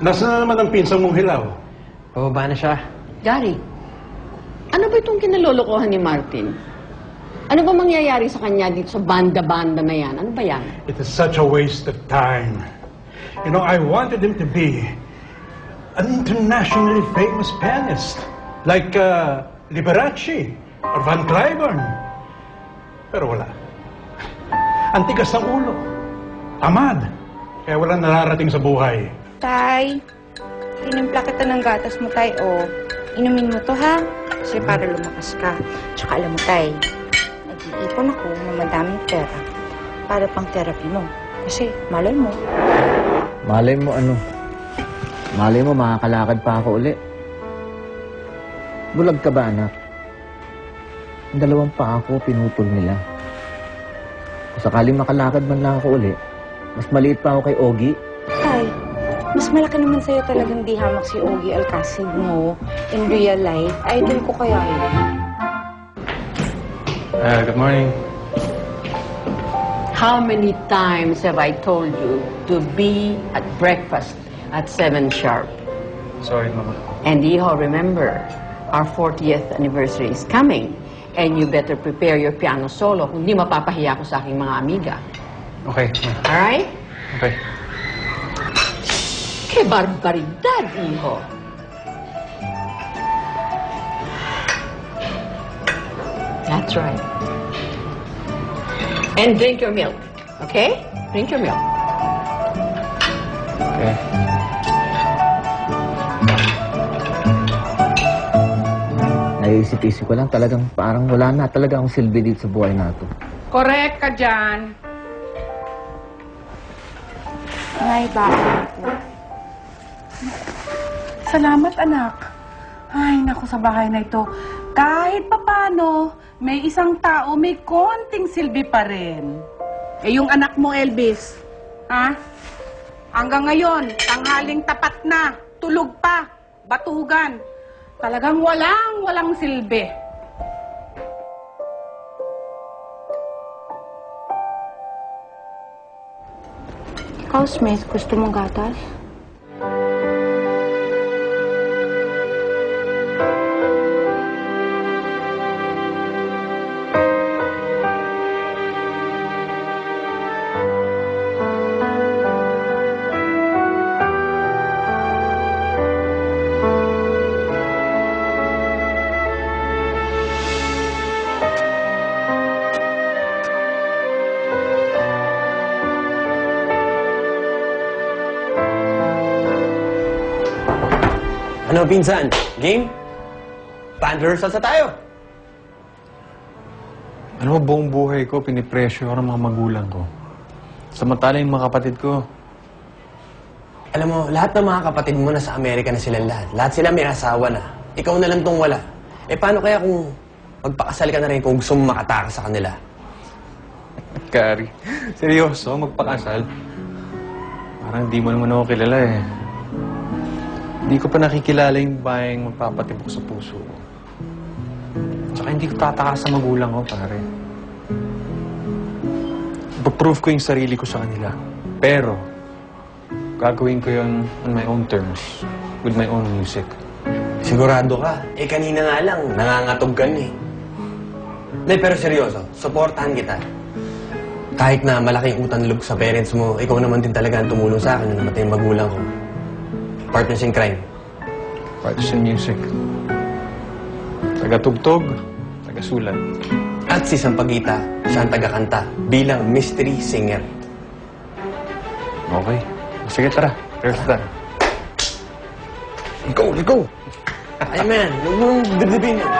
Nasaan na naman ang pinsang mong hilaw? Pababa na siya. Gary, ano ba itong kinalolokohan ni Martin? Ano ba mangyayari sa kanya dito sa banda-banda na yan? Ano ba yan? It is such a waste of time. You know, I wanted him to be an internationally famous pianist. Like Liberace or Van Cliburn. Pero wala. Ang tigas ng ulo. Tamad. Kaya wala nararating sa buhay. Tay, tinimpla kita ng gatas mo, Tay, o. Inumin mo to, ha? Kasi para lumakas ka. Tsaka alam mo, Tay, nag-iipon ako ng madaming pera para pang therapy mo. Kasi, malay mo. Malay mo ano? Malay mo makakalakad pa ako uli. Bulag ka ba, anak? Ang dalawang paa ko pinutol nila. Kung sakaling makalakad man lang ako uli, mas maliit pa ako kay Ogie. Tay, mas malaki naman sa'yo talagang di hamak si Ogie Alcacid, no? In real life, idol ko kaya yun. Good morning. How many times have I told you to be at breakfast at 7 sharp? Sorry, Mama. And Iho, remember, our 40th anniversary is coming. And you better prepare your piano solo kung di mapapahiya ko sa aking mga amiga. Okay. Alright? Okay. Que barbaridad, Iho. That's right. And drink your milk, okay? Drink your milk. Okay. Naisip-isip ko lang talagang parang wala na talaga akong silbi dito sa buhay na ito. Correct ka dyan. Ay, bakit po? Salamat, anak. Ay, naku, sa bahay na ito. Kahit papano, may isang tao, may konting silbi pa rin. Eh, yung anak mo, Elvis, ha? Hanggang ngayon, tanghaling tapat na, tulog pa, batugan. Talagang walang silbi. Ikaw, Smith, gusto mong gatas? Ano, pinsan? Game? Band rehearsal sa tayo. Ano mo, buong buhay ko, pinipresyo ako ng mga magulang ko. Samantalang yung mga kapatid ko. Alam mo, lahat ng mga kapatid mo nasa Amerika na silang lahat. Lahat sila may asawa na. Ikaw na lang tong wala. Eh, paano kaya kung magpakasal ka na rin kung gusto mo makatakas sa kanila? Kari, seryoso, magpakasal? Parang di mo naman ako kilala eh. Hindi ko pa nakikilala yung bayang magpapatibok sa puso ko. Tsaka hindi ko tatakas sa magulang ko, pare. Ipaprove ko yung sarili ko sa kanila. Pero, gagawin ko yun on my own terms, with my own music. Sigurado ka. Eh, kanina nga lang, nangangatog ka eh. Hindi, pero seryoso, supportahan kita. Kahit na malaking utang loob sa parents mo, ikaw naman din talaga ang tumulong sa akin na namatay yung magulang ko. Partners in crime. Partners in music. Taga-tugtog, taga-sulat. At si Sampaguita, siya ang taga-kanta bilang mystery singer. Okay. Sige, tara. Rehearsal. Ikaw! Ay, man, huwag mong dibdibin yun.